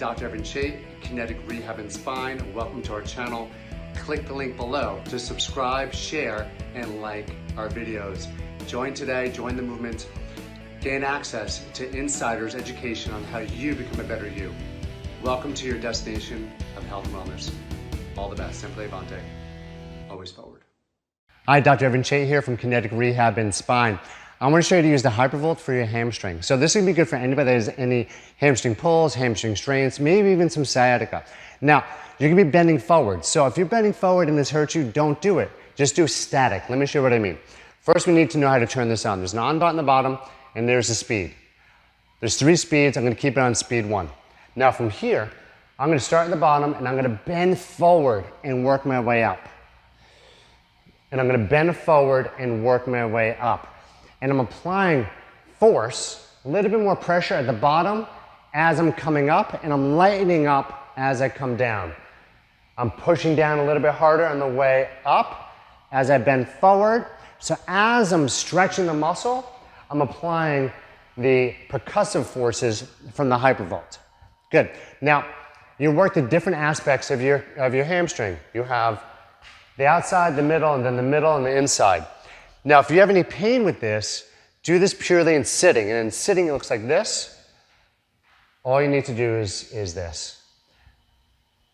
Dr. Chait, Kinetic Rehab and Spine. Welcome to our channel. Click the link below to subscribe, share, and like our videos. Join today, join the movement, gain access to insiders' education on how you become a better you. Welcome to your destination of health and wellness. All the best. Simply Avante. Always forward. Hi, Dr. Chait here from Kinetic Rehab and Spine. I want to show you how to use the Hypervolt for your hamstring. So this would be good for anybody that has any hamstring pulls, hamstring strains, maybe even some sciatica. Now, you're going to be bending forward. So if you're bending forward and this hurts you, don't do it. Just do static. Let me show you what I mean. First, we need to know how to turn this on. There's an on button at the bottom, and there's the speed. There's 3 speeds. I'm going to keep it on speed 1. Now from here, I'm going to start at the bottom, and I'm going to bend forward and work my way up. And I'm going to bend forward and work my way up. And I'm applying force, a little bit more pressure at the bottom as I'm coming up, and I'm lightening up as I come down. I'm pushing down a little bit harder on the way up as I bend forward. So as I'm stretching the muscle, I'm applying the percussive forces from the Hypervolt. Good. Now, you work the different aspects of your hamstring. You have the outside, the middle, and then the middle and the inside. Now, if you have any pain with this, do this purely in sitting. And in sitting, it looks like this. All you need to do is this.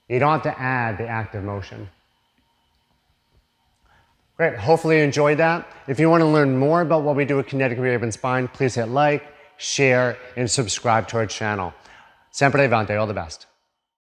You don't have to add the active motion. Great. Hopefully you enjoyed that. If you want to learn more about what we do with Kinetic Rehab and Spine, please hit like, share, and subscribe to our channel. Sempre Avante. All the best.